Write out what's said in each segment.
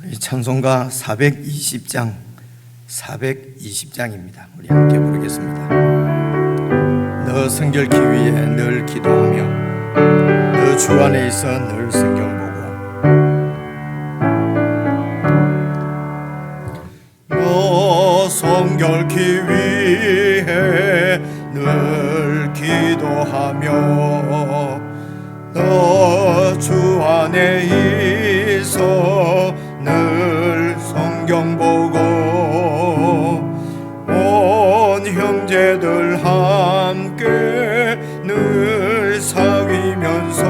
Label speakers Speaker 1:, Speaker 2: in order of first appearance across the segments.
Speaker 1: 우리 찬송가 420장입니다. 우리 함께 부르겠습니다. 너 성결케 위해 늘 기도하며 너 주 안에 있어 늘 성경 보고 너 성결케 위해 늘 기도하며 너 주 안에 있어 늘 성경 보고 온 형제들 함께 늘 사귀면서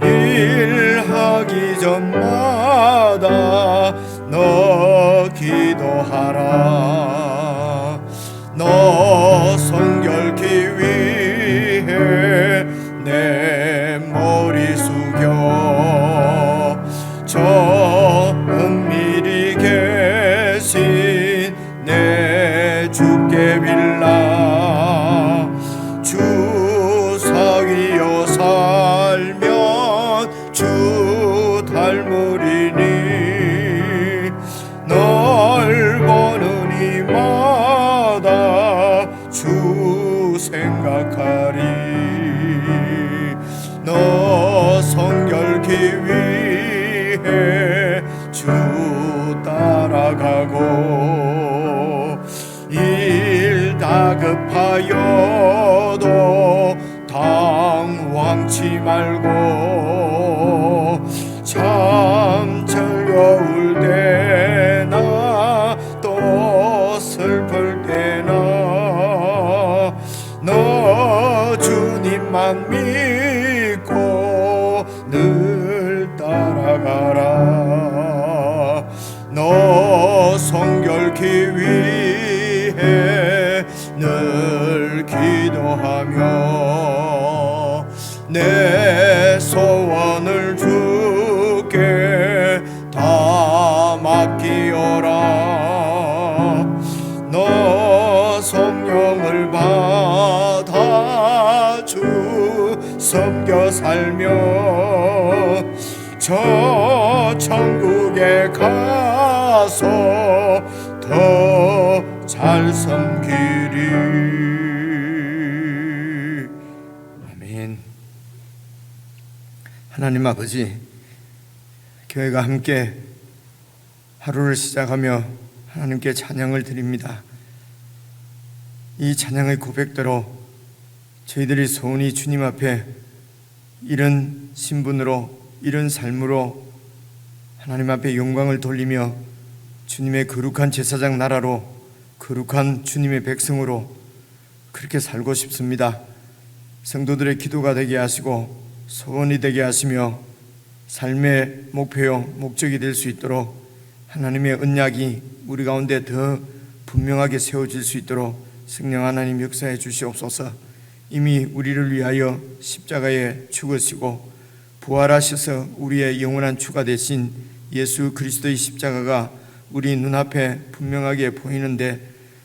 Speaker 1: 일하기 전마다 너 기도하라. 너 성결케 위해 내 머리 숙여 저 은밀히 계신 내 주께 빌라. 주 사위여 살면 주 닮으리니 널 보는 이마다 주 생각하리. 너 성결케 위해 주 따라가고 일 다급하여도 당황치 말고 참 즐거울 때나 또 슬플 때나 너 주님만 믿고 늘 따라가라. 너 성결케 위해 늘 기도하며 내 소원을 주께 다 맡기어라. 너 성령을 받아 주 섬겨 살며 저 천국에 가서 더 잘 섬기리. 아멘. 하나님 아버지, 교회가 함께 하루를 시작하며 하나님께 찬양을 드립니다. 이 찬양의 고백대로 저희들이 소원히 주님 앞에 이런 신분으로 이런 삶으로 하나님 앞에 영광을 돌리며 주님의 거룩한 제사장 나라로 거룩한 주님의 백성으로 그렇게 살고 싶습니다. 성도들의 기도가 되게 하시고 소원이 되게 하시며 삶의 목표요 목적이 될 수 있도록 하나님의 언약이 우리 가운데 더 분명하게 세워질 수 있도록 성령 하나님 역사해 주시옵소서. 이미 우리를 위하여 십자가에 죽으시고 부활하셔서 우리의 영원한 주가 되신 예수 그리스도의 십자가가 우리 눈앞에 분명하게 보이는데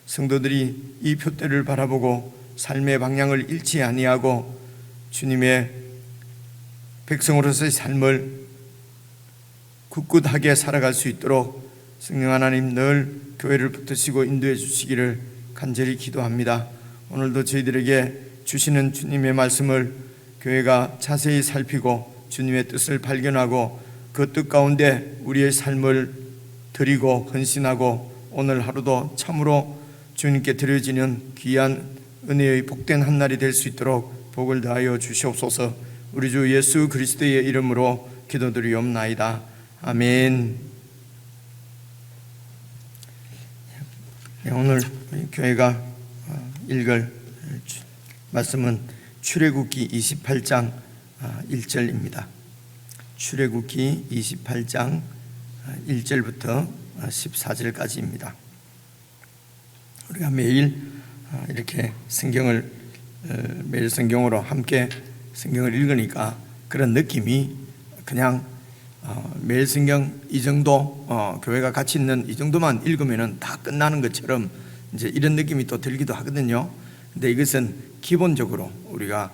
Speaker 1: 성도들이 이 표대를 바라보고 삶의 방향을 잃지 아니하고 주님의 백성으로서의 삶을 굳굳하게 살아갈 수 있도록 성령 하나님 늘 교회를 붙드시고 인도해 주시기를 간절히 기도합니다. 오늘도 저희들에게 주시는 주님의 말씀을 교회가 자세히 살피고 주님의 뜻을 발견하고 그 뜻 가운데 우리의 삶을 드리고 헌신하고 오늘 하루도 참으로 주님께 드려지는 귀한 은혜의 복된 한 날이 될 수 있도록 복을 다하여 주시옵소서. 우리 주 예수 그리스도의 이름으로 기도드리옵나이다. 아멘. 오늘 교회가 읽을 말씀은 출애굽기 28장 1절입니다. 출애굽기 28장 1절부터 14절까지입니다. 우리가 매일 이렇게 성경을 매일 성경으로 함께 성경을 읽으니까 그런 느낌이 그냥 매일 성경 이 정도 교회가 같이 있는 이 정도만 읽으면은 다 끝나는 것처럼 이제 이런 느낌이 또 들기도 하거든요. 근데 이것은 기본적으로 우리가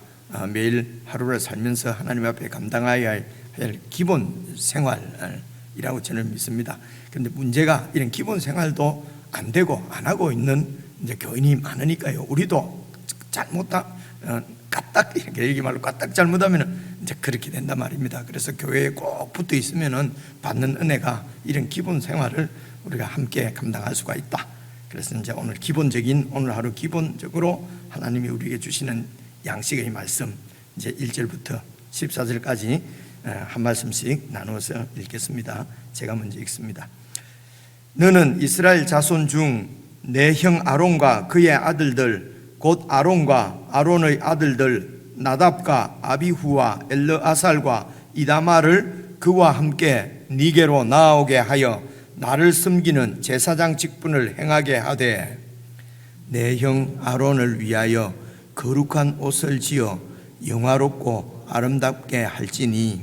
Speaker 1: 매일 하루를 살면서 하나님 앞에 감당해야 할 기본 생활 일이라고 저는 믿습니다. 그런데 문제가 이런 기본 생활도 안 되고 안 하고 있는 이제 교인이 많으니까요. 우리도 까딱 이렇게 얘기 말로 까딱 잘못하면 이제 그렇게 된단 말입니다. 그래서 교회에 꼭 붙어 있으면은 받는 은혜가 이런 기본 생활을 우리가 함께 감당할 수가 있다. 그래서 이제 오늘 하루 기본적으로 하나님이 우리에게 주시는 양식의 말씀, 이제 1절부터 14절까지 한 말씀씩 나누어서 읽겠습니다. 제가 먼저 읽습니다. 너는 이스라엘 자손 중 내 형 아론과 그의 아들들 곧 아론과 아론의 아들들 나답과 아비후와 엘르아살과 이다마를 그와 함께 니게로 나아오게 하여 나를 섬기는 제사장 직분을 행하게 하되 내 형 아론을 위하여 거룩한 옷을 지어 영화롭고 아름답게 할지니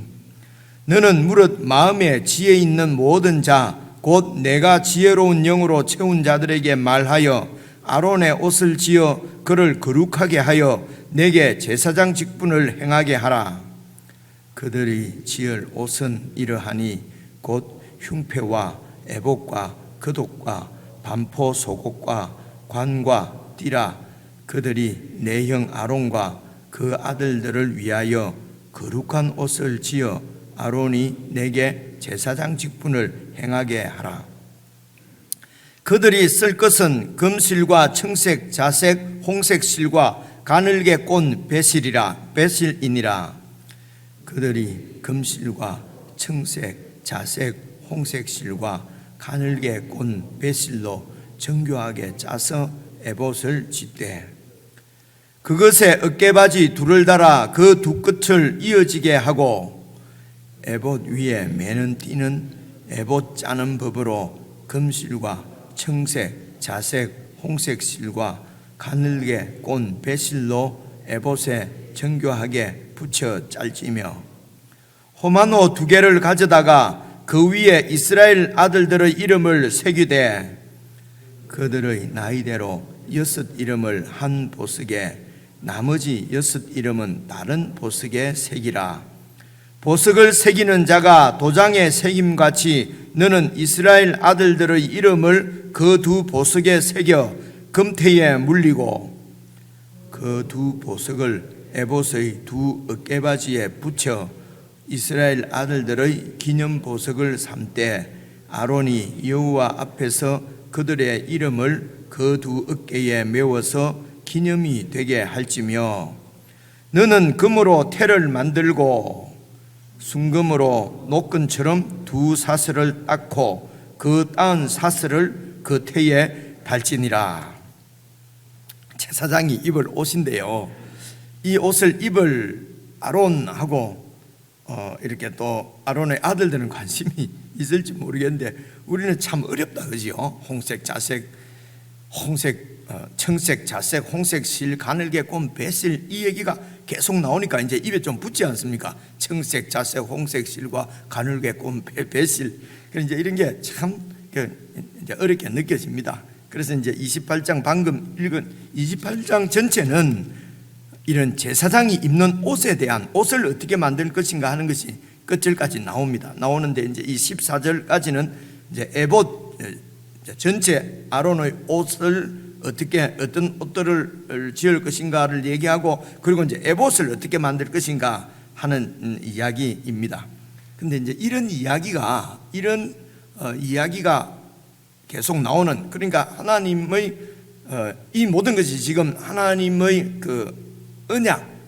Speaker 1: 너는 무릇 마음에 지혜 있는 모든 자 곧 내가 지혜로운 영으로 채운 자들에게 말하여 아론의 옷을 지어 그를 거룩하게 하여 내게 제사장 직분을 행하게 하라. 그들이 지을 옷은 이러하니 곧 흉패와 에봇과 겉옷과 반포 속옷과 관과 띠라. 그들이 내 형 아론과 그 아들들을 위하여 거룩한 옷을 지어 아론이 내게 제사장 직분을 행하게 하라. 그들이 쓸 것은 금실과 청색, 자색, 홍색 실과 가늘게 꼰 배실이니라. 그들이 금실과 청색, 자색, 홍색 실과 가늘게 꼰 배실로 정교하게 짜서 에봇을 짓되 그것에 어깨바지 둘을 달아 그 두 끝을 이어지게 하고 에봇 위에 매는 띠는 에봇 짜는 법으로 금실과 청색, 자색, 홍색 실과 가늘게 꼰 배실로 에봇에 정교하게 붙여 짤지며 호마노 2개를 가져다가 그 위에 이스라엘 아들들의 이름을 새기되 그들의 나이대로 6 이름을 한 보석에 나머지 6 이름은 다른 보석에 새기라. 보석을 새기는 자가 도장에 새김같이 너는 이스라엘 아들들의 이름을 그 2 보석에 새겨 금태에 물리고 그 2 보석을 에봇의 2 어깨바지에 붙여 이스라엘 아들들의 기념 보석을 삼되 아론이 여호와 앞에서 그들의 이름을 그 2 어깨에 메워서 기념이 되게 할지며 너는 금으로 태를 만들고 순금으로 노끈처럼 2 사슬을 닦고 그 딴 사슬을 그 태에 달지니라. 제사장이 입을 옷인데요, 이 옷을 입을 아론하고 이렇게 또 아론의 아들들은 관심이 있을지 모르겠는데 우리는 참 어렵다, 그지요? 홍색, 자색, 청색, 자색, 홍색 실, 가늘게 꼰 배실, 이 얘기가 계속 나오니까 이제 입에 좀 붙지 않습니까? 청색, 자색, 홍색 실과 가늘게 꼰 배실. 그래서 이제 이런 게 참 이제 어렵게 느껴집니다. 그래서 이제 28장 방금 읽은 28장 전체는 이런 제사장이 입는 옷에 대한 옷을 어떻게 만들 것인가 하는 것이 끝절까지 나옵니다. 나오는데 이제 이 14절까지는 이제 에봇 전체 아론의 옷을 어떤 옷들을 지을 것인가를 얘기하고 그리고 이제 에봇을 어떻게 만들 것인가 하는 이야기입니다. 근데 이제 이런 이야기가 계속 나오는, 그러니까 하나님의 이 모든 것이 지금 하나님의 그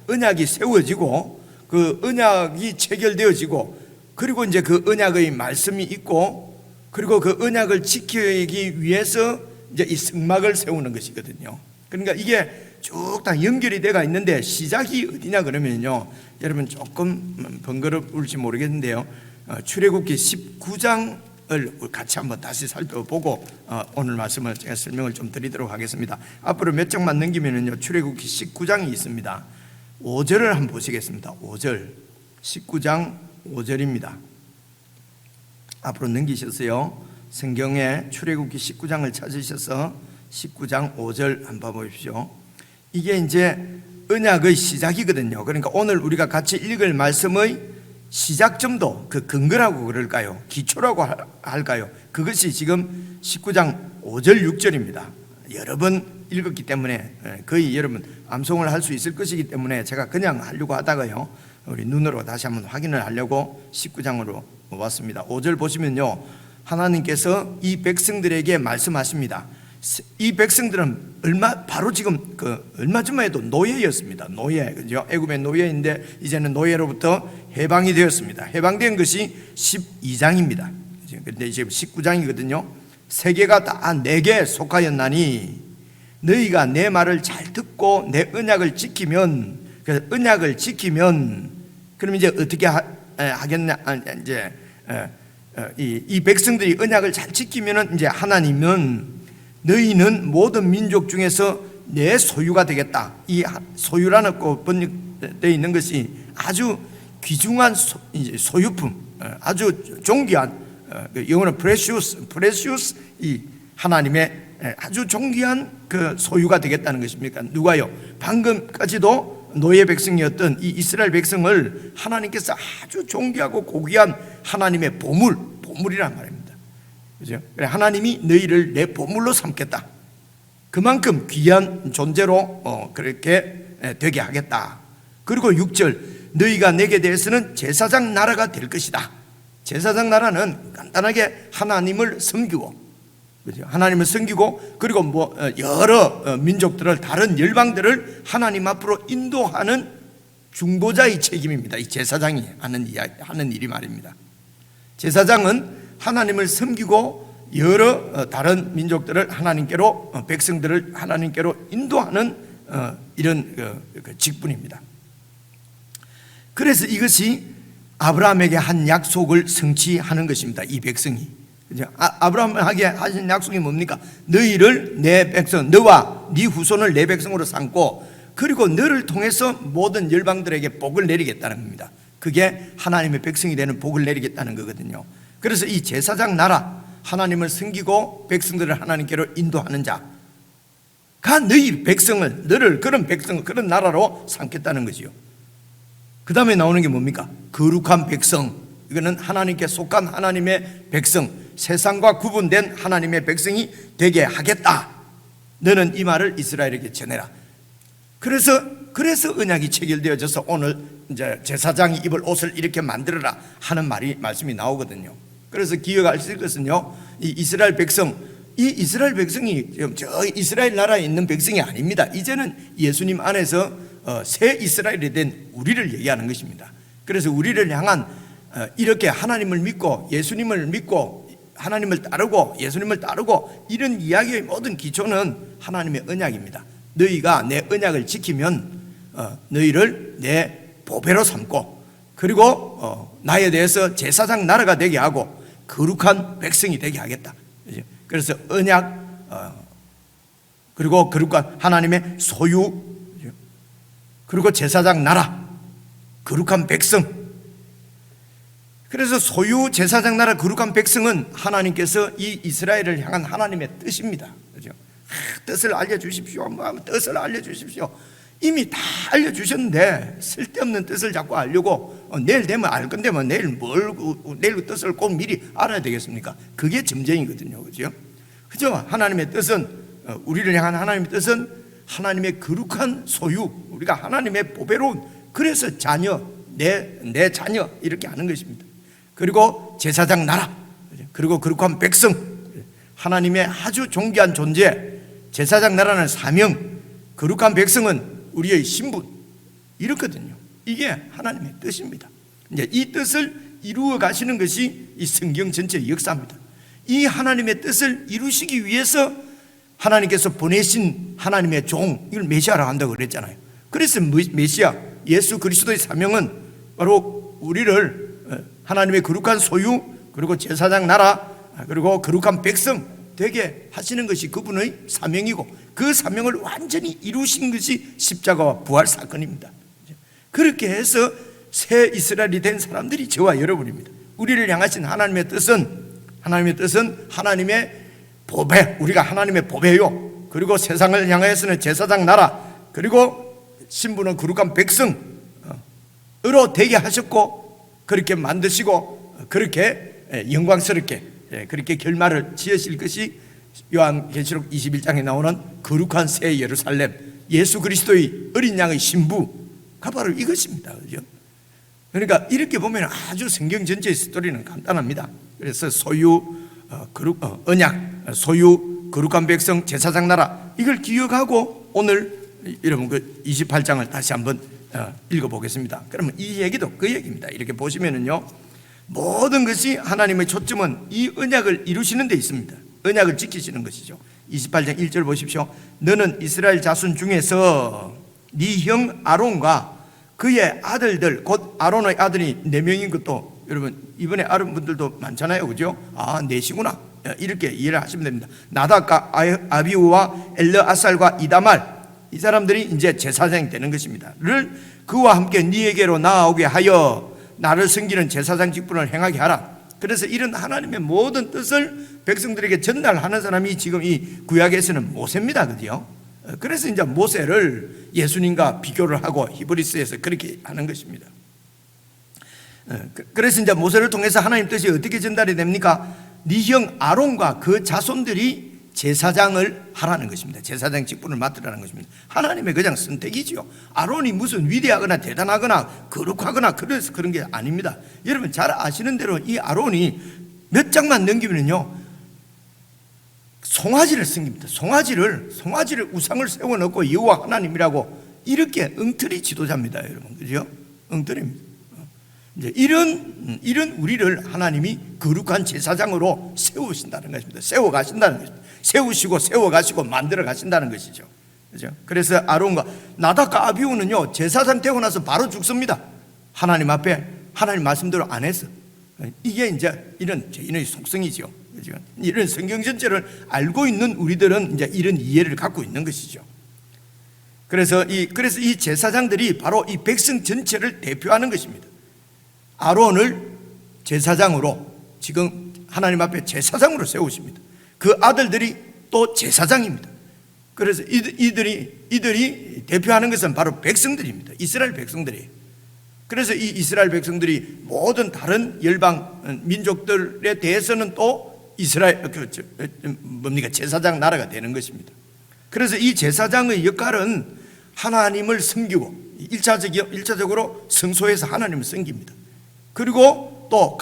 Speaker 1: 언약이 세워지고 그 언약이 체결되어지고 그리고 이제 그 언약의 말씀이 있고 그리고 그 언약을 지키기 위해서 이제 이 성막을 세우는 것이거든요. 그러니까 이게 쭉 다 연결이 돼가 있는데 시작이 어디냐 그러면요, 여러분 조금 번거로울지 모르겠는데요, 출애굽기 19장을 같이 한번 다시 살펴보고 오늘 말씀을 제가 설명을 좀 드리도록 하겠습니다. 앞으로 몇 장만 넘기면요 출애굽기 19장이 있습니다. 5절을 한번 보시겠습니다. 5절, 19장 5절입니다. 앞으로 넘기셨어요. 성경에 출애굽기 19장을 찾으셔서 19장 5절 한번 보십시오. 이게 이제 언약의 시작이거든요. 그러니까 오늘 우리가 같이 읽을 말씀의 시작점도 그 근거라고 그럴까요? 기초라고 할까요? 그것이 지금 19장 5절 6절입니다. 여러 번 읽었기 때문에 거의 여러분 암송을 할 수 있을 것이기 때문에 제가 그냥 하려고 하다가요, 우리 눈으로 다시 한번 확인을 하려고 19장으로 왔습니다. 5절 보시면요, 하나님께서 이 백성들에게 말씀하십니다. 이 백성들은 바로 지금 얼마 전만 해도 노예였습니다. 노예, 그죠? 애굽의 노예인데 이제는 노예로부터 해방이 되었습니다. 해방된 것이 12장입니다. 그런데 지금 19장이거든요. 세계가 다 내게 속하였나니 너희가 내 말을 잘 듣고 내 언약을 지키면, 그래서 언약을 지키면, 그럼 이제 어떻게 하겠냐? 이제 이 백성들이 언약을 잘 지키면은 이제 하나님은 너희는 모든 민족 중에서 내 소유가 되겠다. 이 소유라는 거 번역되어 있는 것이 아주 귀중한 소유품, 아주 존귀한, 영어로 precious, 이 하나님의 아주 존귀한 그 소유가 되겠다는 것입니까? 누가요? 방금까지도 노예 백성이었던 이 이스라엘 백성을 하나님께서 아주 존귀하고 고귀한 하나님의 보물이란 말입니다. 그죠? 하나님이 너희를 내 보물로 삼겠다. 그만큼 귀한 존재로 그렇게 되게 하겠다. 그리고 6절, 너희가 내게 대해서는 제사장 나라가 될 것이다. 제사장 나라는 간단하게 하나님을 섬기고, 그죠? 하나님을 섬기고, 그리고 여러 민족들을, 다른 열방들을 하나님 앞으로 인도하는 중보자의 책임입니다. 이 제사장이 하는 일이 말입니다. 제사장은 하나님을 섬기고 여러 다른 민족들을 하나님께로, 백성들을 하나님께로 인도하는 이런 그 직분입니다. 그래서 이것이 아브라함에게 한 약속을 성취하는 것입니다. 이 백성이, 아브라함에게 하신 약속이 뭡니까? 너희를 내 백성, 너와 네 후손을 내 백성으로 삼고, 그리고 너를 통해서 모든 열방들에게 복을 내리겠다는 겁니다. 그게 하나님의 백성이 되는 복을 내리겠다는 거거든요. 그래서 이 제사장 나라, 하나님을 섬기고 백성들을 하나님께로 인도하는 자가 너희 백성을, 너를 그런 백성, 그런 나라로 삼겠다는 거지요. 그 다음에 나오는 게 뭡니까? 거룩한 백성. 이거는 하나님께 속한 하나님의 백성, 세상과 구분된 하나님의 백성이 되게 하겠다. 너는 이 말을 이스라엘에게 전해라. 그래서 언약이 체결되어져서 오늘 이제 제사장이 입을 옷을 이렇게 만들어라 하는 말씀이 나오거든요. 그래서 기억하실 것은요, 이 이스라엘 백성이 저 이스라엘 나라에 있는 백성이 아닙니다. 이제는 예수님 안에서 새 이스라엘이 된 우리를 얘기하는 것입니다. 그래서 우리를 향한 이렇게 하나님을 믿고 예수님을 믿고 하나님을 따르고 예수님을 따르고 이런 이야기의 모든 기초는 하나님의 언약입니다. 너희가 내 언약을 지키면 너희를 내 보배로 삼고, 그리고 나에 대해서 제사장 나라가 되게 하고 거룩한 백성이 되게 하겠다. 그래서 언약, 그리고 거룩한 하나님의 소유, 그리고 제사장 나라, 거룩한 백성. 그래서 소유, 제사장 나라, 거룩한 백성은 하나님께서 이 이스라엘을 향한 하나님의 뜻입니다. 그죠? 뜻을 알려주십시오. 뜻을 알려주십시오. 이미 다 알려주셨는데 쓸데없는 뜻을 자꾸 알려고 내일 되면 알 건데 내일 뜻을 꼭 미리 알아야 되겠습니까? 그게 점쟁이거든요. 그죠? 그죠? 하나님의 뜻은, 우리를 향한 하나님의 뜻은 하나님의 거룩한 소유, 우리가 하나님의 보배로운, 그래서 자녀, 내 자녀 이렇게 하는 것입니다. 그리고 제사장 나라, 그리고 거룩한 백성, 하나님의 아주 존귀한 존재. 제사장 나라는 사명, 거룩한 백성은 우리의 신분, 이렇거든요. 이게 하나님의 뜻입니다. 이제 이 뜻을 이루어 가시는 것이 이 성경 전체의 역사입니다. 이 하나님의 뜻을 이루시기 위해서 하나님께서 보내신 하나님의 종, 이걸 메시아라고 한다고 그랬잖아요. 그래서 메시아 예수 그리스도의 사명은 바로 우리를 하나님의 거룩한 소유, 그리고 제사장 나라, 그리고 거룩한 백성 되게 하시는 것이 그분의 사명이고, 그 사명을 완전히 이루신 것이 십자가와 부활 사건입니다. 그렇게 해서 새 이스라엘이 된 사람들이 저와 여러분입니다. 우리를 향하신 하나님의 뜻은 하나님의 보배, 우리가 하나님의 보배요. 그리고 세상을 향하여서는 제사장 나라, 그리고 신분은 거룩한 백성으로 되게 하셨고, 그렇게 만드시고 그렇게 영광스럽게 그렇게 결말을 지으실 것이 요한계시록 21장에 나오는 거룩한 새 예루살렘, 예수 그리스도의 어린 양의 신부가 바로 이것입니다. 그죠? 그러니까 이렇게 보면 아주 성경 전체의 스토리는 간단합니다. 그래서 소유 언약, 소유 거룩한 백성, 제사장 나라, 이걸 기억하고 오늘 여러분 그 28장을 다시 한번 읽어보겠습니다. 그러면 이 얘기도 그 얘기입니다. 이렇게 보시면은요, 모든 것이 하나님의 초점은 이 언약을 이루시는 데 있습니다. 언약을 지키시는 것이죠. 28장 1절 보십시오. 너는 이스라엘 자손 중에서 네 형 아론과 그의 아들들, 곧 아론의 아들이 4명인 것도 여러분 이번에 아론 분들도 많잖아요, 그죠? 아, 넷이구나, 이렇게 이해를 하시면 됩니다. 나답과 아비우와 엘르아살과 이다말, 이 사람들이 이제 제사장이 되는 것입니다. 를 그와 함께 네에게로 나아오게 하여 나를 섬기는 제사장 직분을 행하게 하라. 그래서 이런 하나님의 모든 뜻을 백성들에게 전달하는 사람이 지금 이 구약에서는 모세입니다, 그죠? 그래서 이제 모세를 예수님과 비교를 하고 히브리스에서 그렇게 하는 것입니다. 그래서 이제 모세를 통해서 하나님 뜻이 어떻게 전달이 됩니까? 네 형 아론과 그 자손들이 제사장을 하라는 것입니다. 제사장 직분을 맡으라는 것입니다. 하나님의 그냥 선택이지요. 아론이 무슨 위대하거나 대단하거나 거룩하거나 그래서 그런 게 아닙니다. 여러분 잘 아시는 대로 이 아론이 몇 장만 넘기면요, 송아지를 섬깁니다. 송아지를 우상을 세워놓고 여호와 하나님이라고 이렇게 엉터리 지도자입니다, 여러분. 그죠? 엉터리입니다. 이제 이런 우리를 하나님이 거룩한 제사장으로 세우신다는 것입니다. 세워가신다는 것입니다. 세우시고 세워가시고 만들어 가신다는 것이죠. 그죠? 그래서 아론과 나답과 아비우는요, 제사장 되고 나서 바로 죽습니다. 하나님 앞에 하나님 말씀대로 안 해서. 이게 이제 이런 죄인의 속성이죠. 그죠? 이런 성경 전체를 알고 있는 우리들은 이제 이런 이해를 갖고 있는 것이죠. 그래서 이 제사장들이 바로 이 백성 전체를 대표하는 것입니다. 아론을 제사장으로 지금 하나님 앞에 제사장으로 세우십니다. 그 아들들이 또 제사장입니다. 그래서 이들이 대표하는 것은 바로 백성들입니다. 이스라엘 백성들이에요. 그래서 이 이스라엘 백성들이 모든 다른 열방 민족들에 대해서는 또 이스라엘 제사장 나라가 되는 것입니다. 그래서 이 제사장의 역할은 하나님을 섬기고 일차적으로 성소에서 하나님을 섬깁니다. 그리고 또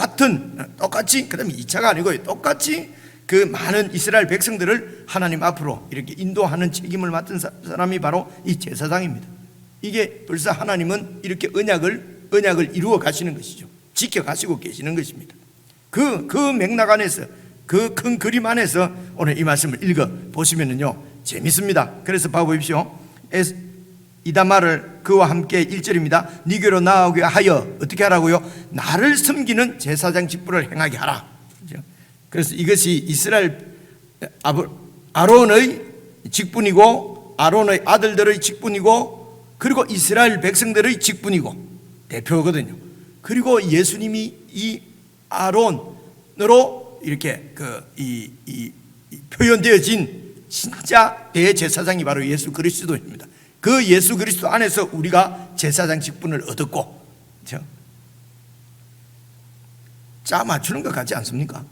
Speaker 1: 똑같이 그다음에 2차가 아니고 똑같이 그 많은 이스라엘 백성들을 하나님 앞으로 이렇게 인도하는 책임을 맡은 사람이 바로 이 제사장입니다. 이게 벌써 하나님은 이렇게 언약을 이루어 가시는 것이죠. 지켜 가시고 계시는 것입니다. 그 맥락 안에서 그 큰 그림 안에서 오늘 이 말씀을 읽어 보시면은요, 재밌습니다. 그래서 봐보십시오. 이다말을 그와 함께 1절입니다. 네게로 나아오게 하여 어떻게 하라고요? 나를 섬기는 제사장 직분을 행하게 하라. 그래서 이것이 이스라엘 아론의 직분이고 아론의 아들들의 직분이고 그리고 이스라엘 백성들의 직분이고 대표거든요. 그리고 예수님이 이 아론으로 이렇게 표현되어진 진짜 대제사장이 바로 예수 그리스도입니다. 그 예수 그리스도 안에서 우리가 제사장 직분을 얻었고, 그렇죠? 짜 맞추는 것 같지 않습니까?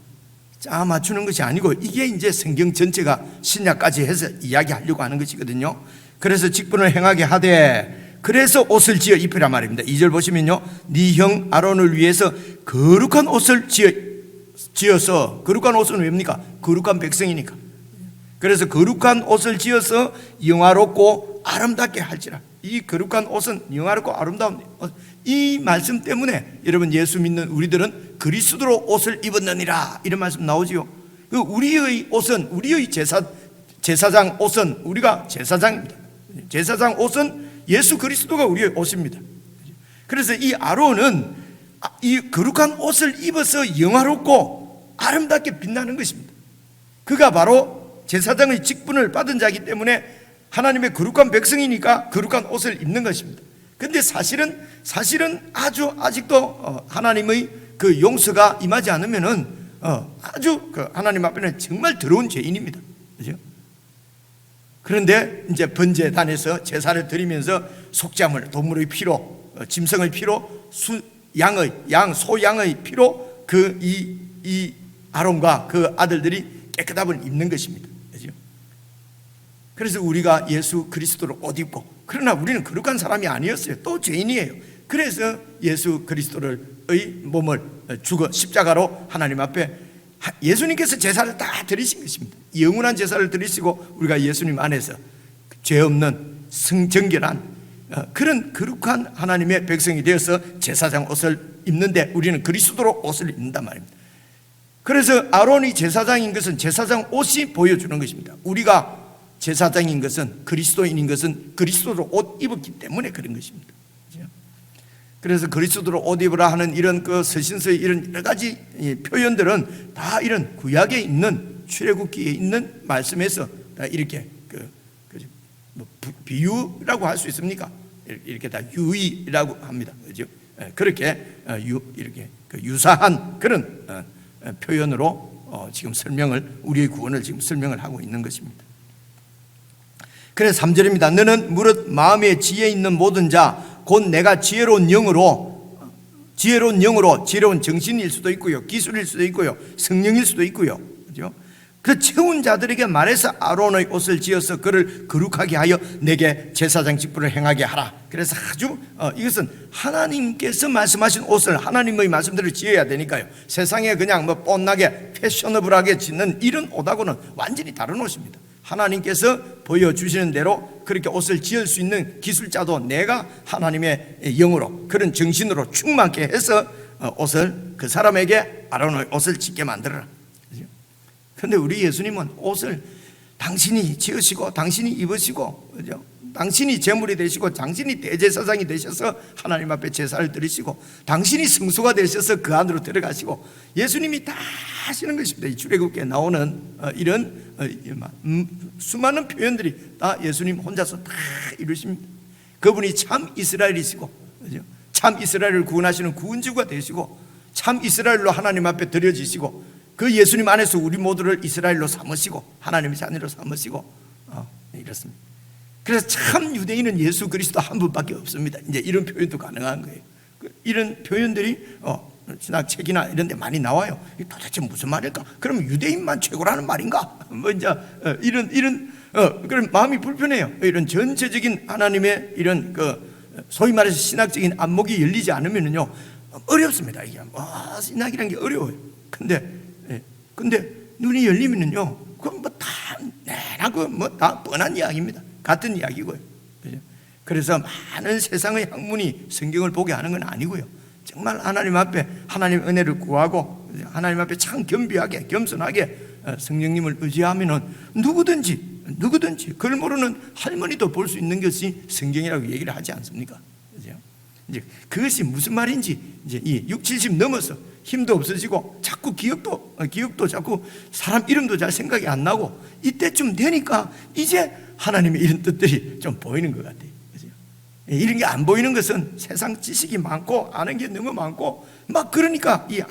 Speaker 1: 짜 맞추는 것이 아니고 이게 이제 성경 전체가 신약까지 해서 이야기하려고 하는 것이거든요. 그래서 직분을 행하게 하되 그래서 옷을 지어 입히라 말입니다. 2절 보시면요, 네 형 아론을 위해서 거룩한 옷을 지어서, 거룩한 옷은 왜입니까? 거룩한 백성이니까. 그래서 거룩한 옷을 지어서 영화롭고 아름답게 할지라. 이 거룩한 옷은 영화롭고 아름다운 이 말씀 때문에 여러분 예수 믿는 우리들은 그리스도로 옷을 입었느니라 이런 말씀 나오지요. 우리의 옷은 우리의 제사장 옷은 우리가 제사장입니다. 제사장 옷은 예수 그리스도가 우리의 옷입니다. 그래서 이 아론은 이 거룩한 옷을 입어서 영화롭고 아름답게 빛나는 것입니다. 그가 바로 제사장의 직분을 받은 자이기 때문에 하나님의 거룩한 백성이니까 거룩한 옷을 입는 것입니다. 그런데 사실은 아직도 하나님의 그 용서가 임하지 않으면은 아주 하나님 앞에는 정말 더러운 죄인입니다. 그죠? 그런데 이제 번제단에서 제사를 드리면서 속죄함을, 동물의 피로, 짐승의 피로 소양의 피로 이 아론과 그 아들들이 깨끗함을 입는 것입니다. 그렇죠? 그래서 우리가 예수 그리스도를 옷 입고, 그러나 우리는 거룩한 사람이 아니었어요. 또 죄인이에요. 그래서 예수 그리스도의 몸을 죽어 십자가로 하나님 앞에 예수님께서 제사를 다 드리신 것입니다. 영원한 제사를 드리시고 우리가 예수님 안에서 죄 없는 정결한 그런 거룩한 하나님의 백성이 되어서 제사장 옷을 입는데, 우리는 그리스도로 옷을 입는단 말입니다. 그래서 아론이 제사장인 것은 제사장 옷이 보여주는 것입니다. 우리가 제사장인 것은, 그리스도인인 것은 그리스도로 옷 입었기 때문에 그런 것입니다. 그래서 그리스도로 옷 입으라 하는 이런 그 서신서의 이런 여러 가지 표현들은 다 이런 구약에 있는, 출애굽기에 있는 말씀에서 다 이렇게 비유라고 할 수 있습니까? 이렇게 다 유의라고 합니다. 그죠? 그렇게 이렇게 유사한 그런 표현으로 지금 우리의 구원을 지금 설명을 하고 있는 것입니다. 그래서 3절입니다. 너는 무릇 마음에 지혜 있는 모든 자 곧 내가 지혜로운 영으로, 지혜로운 정신일 수도 있고요, 기술일 수도 있고요, 성령일 수도 있고요, 그죠? 그 채운 자들에게 말해서 아론의 옷을 지어서 그를 거룩하게 하여 내게 제사장 직분을 행하게 하라. 그래서 아주 이것은 하나님께서 말씀하신 옷을, 하나님의 말씀대로 지어야 되니까요. 세상에 그냥 뭐 뻔나게 패셔너블하게 짓는 이런 옷하고는 완전히 다른 옷입니다. 하나님께서 보여주시는 대로 그렇게 옷을 지을 수 있는 기술자도 내가 하나님의 영으로, 그런 정신으로 충만케 해서 옷을, 그 사람에게 아론의 옷을 짓게 만들어라. 그런데 우리 예수님은 옷을 당신이 지으시고 당신이 입으시고, 그죠? 당신이 제물이 되시고 당신이 대제사장이 되셔서 하나님 앞에 제사를 드리시고 당신이 성소가 되셔서 그 안으로 들어가시고, 예수님이 다 하시는 것입니다. 이 출애굽기에 나오는 이런 수많은 표현들이 다 예수님 혼자서 다 이루십니다. 그분이 참 이스라엘이시고, 그죠? 참 이스라엘을 구원하시는 구원주가 되시고, 참 이스라엘로 하나님 앞에 드려지시고, 그 예수님 안에서 우리 모두를 이스라엘로 삼으시고 하나님의 자녀로 삼으시고 이렇습니다. 그래서 참 유대인은 예수 그리스도 한 분밖에 없습니다. 이제 이런 표현도 가능한 거예요. 이런 표현들이 신학책이나 이런 데 많이 나와요. 도대체 무슨 말일까? 그럼 유대인만 최고라는 말인가? 뭐 이제 이런 그런 마음이 불편해요. 이런 전체적인 하나님의 이런 소위 말해서 신학적인 안목이 열리지 않으면요 어렵습니다. 이게 신학이라는 게 어려워요. 근데 눈이 열리면요, 그건 뭐 다 내라고 뭐 다 뻔한 이야기입니다. 같은 이야기고요. 그래서 많은 세상의 학문이 성경을 보게 하는 건 아니고요. 정말 하나님 앞에 하나님 은혜를 구하고 하나님 앞에 참 겸비하게 겸손하게 성령님을 의지하면은 누구든지 그걸 모르는 할머니도 볼 수 있는 것이 성경이라고 얘기를 하지 않습니까? 그죠? 이제 그것이 무슨 말인지 이제 이 60, 70 넘어서 힘도 없어지고 자꾸 기억도 자꾸 사람 이름도 잘 생각이 안 나고 이때쯤 되니까 이제 하나님의 이런 뜻들이 좀 보이는 것 같아요. 그죠? 이런 게 안 보이는 것은 세상 지식이 많고 아는 게 너무 많고 막 그러니까 이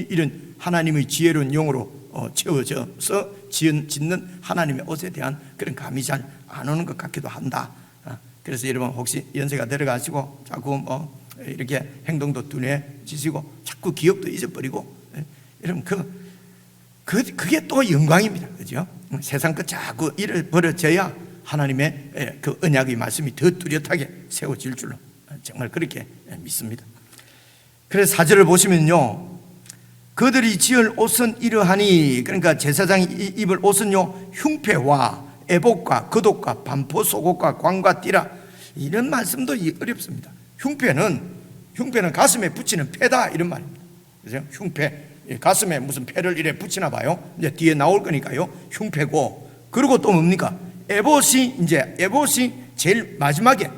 Speaker 1: 이런 하나님의 지혜로운 용으로 채워져서 짓는 하나님의 옷에 대한 그런 감이 잘 안 오는 것 같기도 한다. 그래서 여러분 혹시 연세가 들어가시고 자꾸 이렇게 행동도 둔해지시고 자꾸 기억도 잊어버리고, 여러분 그게 또 영광입니다. 그죠? 세상 것 자꾸 잃어버려져야 하나님의 그 언약의 말씀이 더 뚜렷하게 세워질 줄로 정말 그렇게 믿습니다. 그래서 4절을 보시면요, 그들이 지을 옷은 이러하니, 그러니까 제사장이 입을 옷은요 흉패와 애복과 겉옷과 반포 속옷과 광과 띠라, 이런 말씀도 어렵습니다. 흉패는 가슴에 붙이는 패다 이런 말입니다. 그죠? 흉패, 가슴에 무슨 패를 이래 붙이나 봐요. 이제 뒤에 나올 거니까요. 흉패고, 그리고 또 뭡니까? 에봇이 제일 마지막에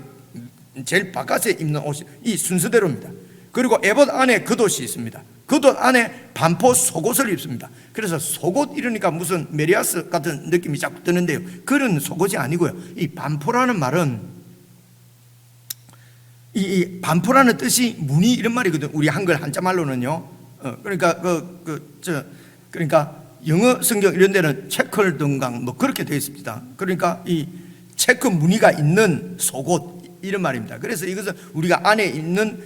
Speaker 1: 제일 바깥에 입는 옷이 이 순서대로입니다. 그리고 에봇 안에 겉옷이 있습니다. 겉옷 안에 반포 속옷을 입습니다. 그래서 속옷 이러니까 무슨 메리아스 같은 느낌이 자꾸 드는데요, 그런 속옷이 아니고요. 이 반포라는 말은 이 반포라는 뜻이 무늬 이런 말이거든. 우리 한글 한자 말로는요. 그러니까 그러니까 영어 성경 이런 데는 체컬 등강 뭐 그렇게 되어 있습니다. 그러니까 이 체크 무늬가 있는 속옷 이런 말입니다. 그래서 이것은 우리가 안에 입는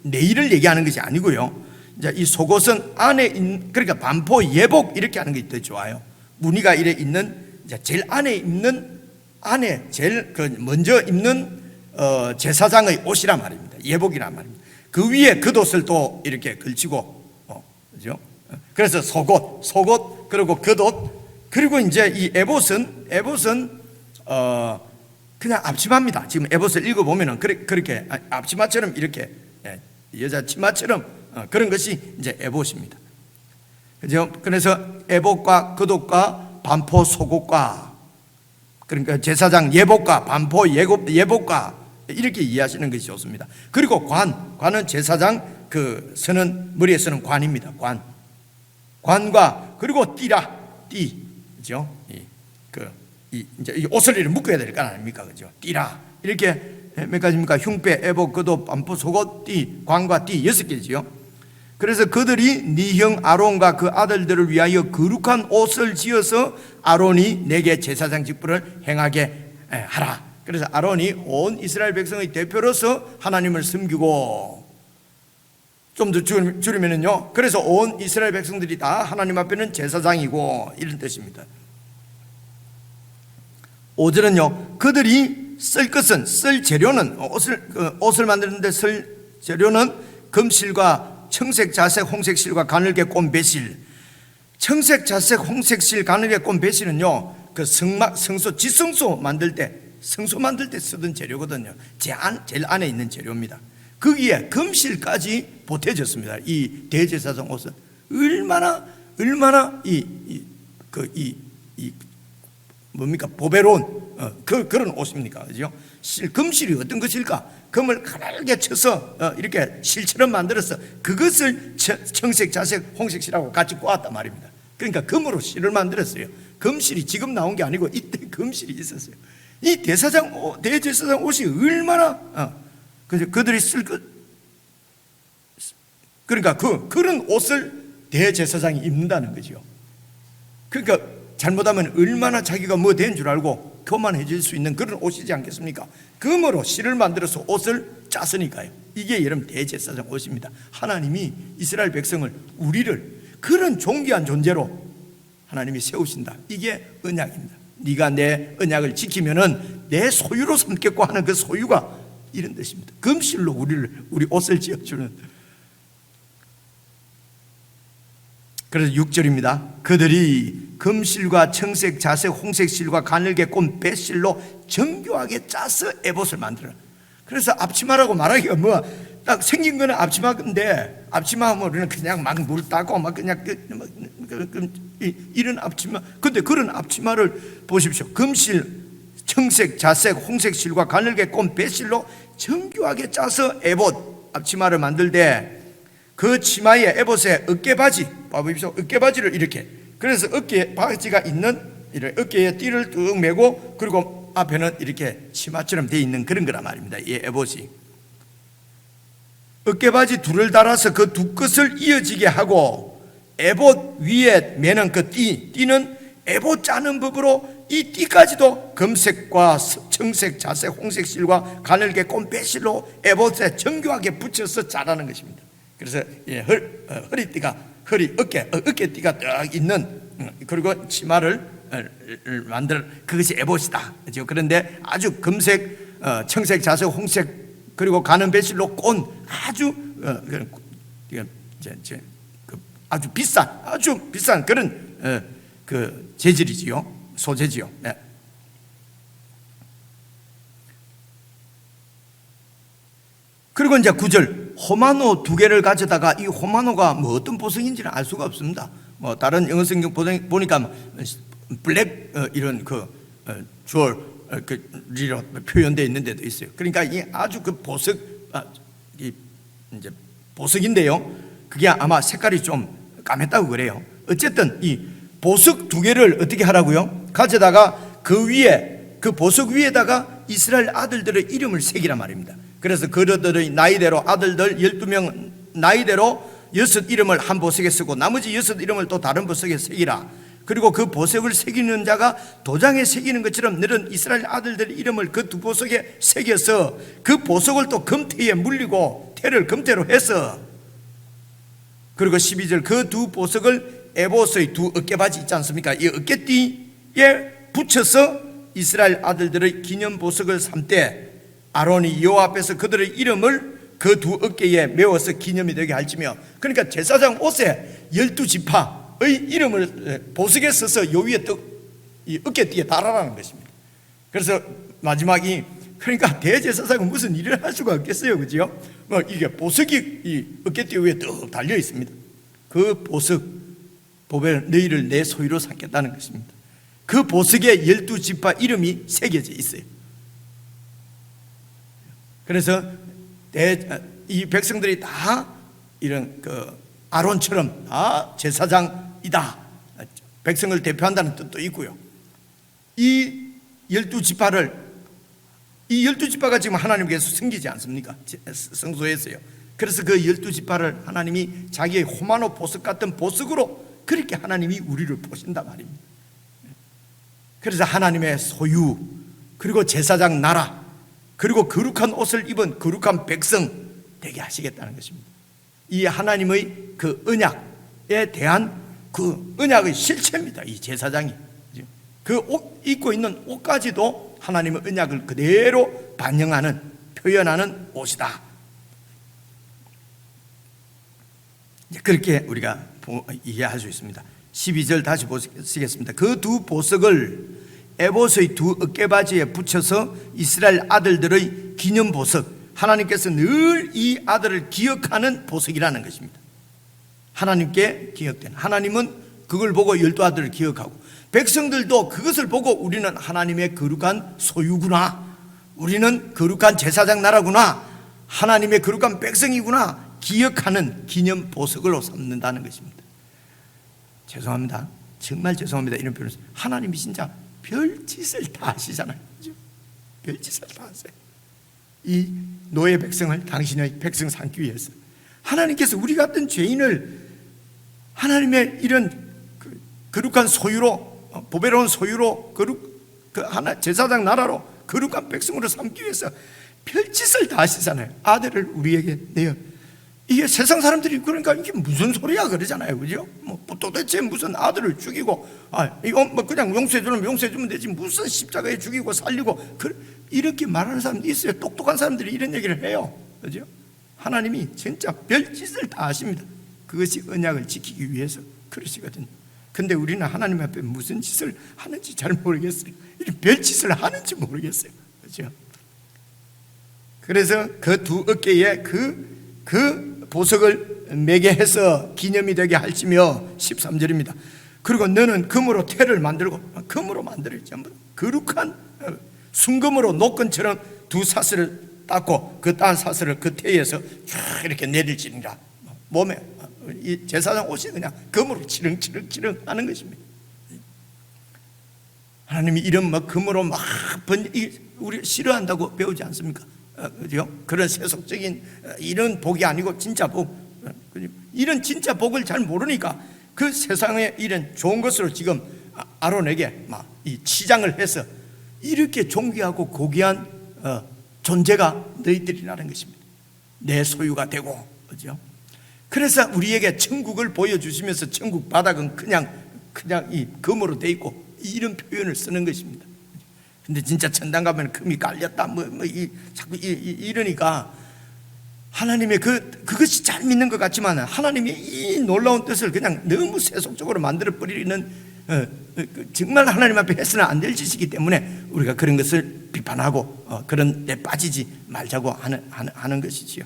Speaker 1: 내일을 얘기하는 것이 아니고요. 이제 이 속옷은 안에 있는, 그러니까 반포 예복 이렇게 하는 게 더 좋아요. 무늬가 이래 있는, 이제 제일 안에 입는, 안에 제일 먼저 입는 제사장의 옷이란 말입니다. 예복이란 말입니다. 그 위에 겉옷을 또 이렇게 걸치고, 그죠? 그래서 속옷 그리고 겉옷, 그리고 이제 이 에봇은 그냥 앞치마입니다. 지금 에봇을 읽어보면은 그렇게 앞치마처럼 이렇게 여자 치마처럼 그런 것이 이제 에봇입니다. 그죠? 그래서 에봇과 겉옷과 반포 속옷과, 그러니까 제사장 예복과 반포 예복과 이렇게 이해하시는 것이 좋습니다. 그리고 관은 제사장 서는 머리에 쓰는 관입니다. 관과 그리고 띠, 그죠? 이제 이 옷을 이렇게 묶어야 될 거 아닙니까, 그죠? 띠라 이렇게 몇 가지입니까? 흉배, 에복, 겉옷, 반포, 속옷, 띠, 관과 띠 6개지요. 그래서 그들이 네 형 아론과 그 아들들을 위하여 거룩한 옷을 지어서 아론이 내게 제사장 직분을 행하게 하라. 그래서 아론이 온 이스라엘 백성의 대표로서 하나님을 섬기고, 좀 더 줄이면은요, 그래서 온 이스라엘 백성들이 다 하나님 앞에는 제사장이고, 이런 뜻입니다. 5절은요, 그들이 쓸 재료는, 옷을 만드는데 쓸 재료는 금실과 청색, 자색, 홍색 실과 가늘게 꼰 배실. 청색, 자색, 홍색 실, 가늘게 꼰 배실은요, 성소, 지성소 만들 때 쓰던 재료거든요. 제일 안에 있는 재료입니다. 거기에 금실까지 보태졌습니다. 이 대제사장 옷은 얼마나 뭡니까? 보배로운 그런 옷입니까? 그죠? 금실이 어떤 것일까? 금을 가늘게 쳐서 이렇게 실처럼 만들어서 그것을 청색, 자색, 홍색 실하고 같이 꼬았단 말입니다. 그러니까 금으로 실을 만들었어요. 금실이 지금 나온 게 아니고 이때 금실이 있었어요. 이 대제사장 옷이 얼마나 그들이 그러니까 그런 옷을 대제사장이 입는다는 거죠. 그러니까 잘못하면 얼마나 자기가 뭐 된 줄 알고 교만해질 수 있는 그런 옷이지 않겠습니까? 금으로 실을 만들어서 옷을 짰으니까요. 이게 여러분 대제사장 옷입니다. 하나님이 이스라엘 백성을, 우리를 그런 존귀한 존재로 하나님이 세우신다. 이게 언약입니다. 네가 내 언약을 지키면은 내 소유로 삼겠고 하는 그 소유가 이런 뜻입니다. 금실로 우리 옷을 지어주는. 그래서 6절입니다. 그들이 금실과 청색, 자색, 홍색 실과 가늘게 꼰 배실로 정교하게 짜서 에봇을 만들어. 그래서 앞치마라고 말하기가 딱 생긴 거는 앞치마인데, 앞치마 하면 우리는 그냥 막 물 따고 막 그냥 이런 앞치마. 근데 그런 앞치마를 보십시오. 금실, 청색, 자색, 홍색 실과 가늘게 꼰 배실로 정교하게 짜서 에봇, 앞치마를 만들 때 그 치마에 에봇에 어깨바지, 봐보십시오. 어깨바지를 이렇게, 그래서 어깨바지가 있는 이런 어깨에 띠를 뚝 메고, 그리고 앞에는 이렇게 치마처럼 되어 있는 그런 거란 말입니다. 이 에봇이 어깨바지 둘을 달아서 그 두 끝을 이어지게 하고, 에봇 위에 매는 그 띠는 에봇 짜는 법으로 이 띠까지도 금색과 청색, 자색, 홍색 실과 가늘게 꼰 배실로 에봇에 정교하게 붙여서 짜라는 것입니다. 그래서 허리띠가 어깨띠가 딱 있는, 그리고 치마를 만들, 그것이 에봇이다. 그렇죠? 그런데 아주 금색, 청색, 자색, 홍색 그리고 가는 배실로 꼰 아주 아주 비싼 그런 그 재질이지요, 소재지요. 네. 그리고 이제 9절, 호마노 2개를 가져다가, 이 호마노가 어떤 보석인지는 알 수가 없습니다. 다른 영어 성경 보니까 블랙 이런 주얼 리로 표현되어 있는 데도 있어요. 그러니까 이 아주 그 보석, 이제 보석인데요, 그게 아마 색깔이 좀 까맸다고 그래요. 어쨌든 이 보석 2개를 어떻게 하라고요? 가져다가 그 보석 위에다가 이스라엘 아들들의 이름을 새기란 말입니다. 그래서 그들의 나이대로, 아들들 12명 나이대로 6 이름을 한 보석에 쓰고 나머지 6 이름을 또 다른 보석에 새기라. 그리고 그 보석을 새기는 자가 도장에 새기는 것처럼 너는 이스라엘 아들들의 이름을 그 두 보석에 새겨서 그 보석을 또 금태에 물리고 태를 금태로 해서, 그리고 12절 그 두 보석을 에봇의 두 어깨바지 있지 않습니까? 이 어깨띠에 붙여서 이스라엘 아들들의 기념 보석을 삼되 아론이 여호와 앞에서 그들의 이름을 그 두 어깨에 메워서 기념이 되게 할지며. 그러니까 제사장 옷에 12지파의 이름을 보석에 써서 요 위에 이 어깨띠에 달아라는 것입니다. 그래서 마지막이, 그러니까 대제사장은 무슨 일을 할 수가 없겠어요, 그죠? 이게 보석이 이 어깨띠 위에 뚝 달려 있습니다. 그 보석 보배는 너희를 내 소유로 삼겠다는 것입니다. 그 보석에 12지파 이름이 새겨져 있어요. 그래서 이 백성들이 다 이런 아론처럼 다 제사장이다, 백성을 대표한다는 뜻도 있고요. 이 12지파가 지금 하나님께서 섬기지 않습니까? 성소에서요. 그래서 그 12지파를 하나님이 자기의 호마노 보석 같은 보석으로 그렇게 하나님이 우리를 보신다 말입니다. 그래서 하나님의 소유, 그리고 제사장 나라, 그리고 거룩한 옷을 입은 거룩한 백성 되게 하시겠다는 것입니다. 이 하나님의 그 언약에 대한 그 언약의 실체입니다. 이 제사장이 그 옷 입고 있는 옷까지도 하나님의 언약을 그대로 반영하는, 표현하는 옷이다. 그렇게 우리가 이해할 수 있습니다. 12절 다시 보시겠습니다. 그 두 보석을 에봇의 두 어깨바지에 붙여서 이스라엘 아들들의 기념 보석, 하나님께서 늘 이 아들을 기억하는 보석이라는 것입니다. 하나님께 기억된, 하나님은 그걸 보고 12아들을 기억하고, 백성들도 그것을 보고 우리는 하나님의 거룩한 소유구나, 우리는 거룩한 제사장 나라구나, 하나님의 거룩한 백성이구나 기억하는 기념 보석으로 삼는다는 것입니다. 죄송합니다, 정말 죄송합니다, 이런 표현을. 하나님이 진짜 별짓을 다 하시잖아요, 그죠? 별짓을 다 하세요. 이 노예 백성을 당신의 백성 삼기 위해서 하나님께서 우리 같은 죄인을 하나님의 이런 거룩한 소유로, 보배로운 소유로, 제사장 나라로, 거룩한 백성으로 삼기 위해서 별짓을 다 하시잖아요. 아들을 우리에게 내어. 이게 세상 사람들이 그러니까 이게 무슨 소리야 그러잖아요, 그죠? 도대체 무슨 아들을 죽이고, 이거 그냥 용서해주면 되지, 무슨 십자가에 죽이고 살리고, 이렇게 말하는 사람들이 있어요. 똑똑한 사람들이 이런 얘기를 해요, 그죠? 하나님이 진짜 별짓을 다 하십니다. 그것이 언약을 지키기 위해서 그러시거든요. 근데 우리는 하나님 앞에 무슨 짓을 하는지 잘 모르겠어요. 이런 별짓을 하는지 모르겠어요, 그죠? 그래서 그 두 어깨에 그 보석을 매게 해서 기념이 되게 할지며. 13절입니다. 그리고 너는 금으로 태를 만들고, 금으로 만들어요. 전부 거룩한 순금으로 노끈처럼 두 사슬을 닦고 그 딴 사슬을 그 태에서 쭉 이렇게 내릴지니라. 몸에 이 제사장 옷이 그냥 금으로 치렁치렁 하는 것입니다. 하나님이 이런 금으로 막 우리 싫어한다고 배우지 않습니까? 그죠? 그런 세속적인 이런 복이 아니고 진짜 복, 이런 진짜 복을 잘 모르니까 그 세상에 이런 좋은 것으로 지금 아론에게 막 이 치장을 해서 이렇게 존귀하고 고귀한 존재가 너희들이라는 것입니다. 내 소유가 되고, 그죠? 그래서 우리에게 천국을 보여주시면서 천국 바닥은 그냥 이 금으로 돼 있고 이런 표현을 쓰는 것입니다. 근데 진짜 천당 가면 금이 깔렸다 자꾸 이러니까 하나님의 그것이 잘 믿는 것 같지만 하나님이 이 놀라운 뜻을 그냥 너무 세속적으로 만들어 버리는 정말 하나님 앞에 해서는 안 될 짓이기 때문에 우리가 그런 것을 비판하고 그런 데 빠지지 말자고 하는 것이지요.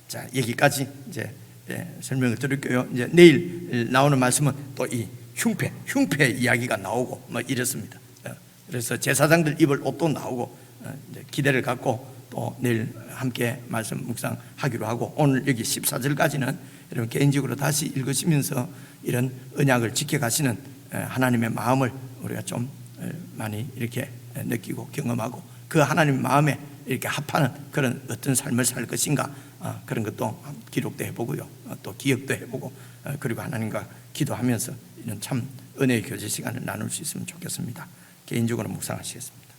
Speaker 1: 자, 여기까지 이제 설명을 드릴게요. 이제 내일 나오는 말씀은 또 이 흉패 이야기가 나오고 이렇습니다. 그래서 제사장들 입을 옷도 나오고 기대를 갖고 또 내일 함께 말씀 묵상하기로 하고, 오늘 여기 14절까지는 여러분 개인적으로 다시 읽으시면서 이런 언약을 지켜가시는 하나님의 마음을 우리가 좀 많이 이렇게 느끼고 경험하고 그 하나님의 마음에 이렇게 합하는 그런 어떤 삶을 살 것인가, 그런 것도 기록도 해보고요, 또 기억도 해보고, 그리고 하나님과 기도하면서 이런 참 은혜의 교제 시간을 나눌 수 있으면 좋겠습니다. 개인적으로 묵상하시겠습니다.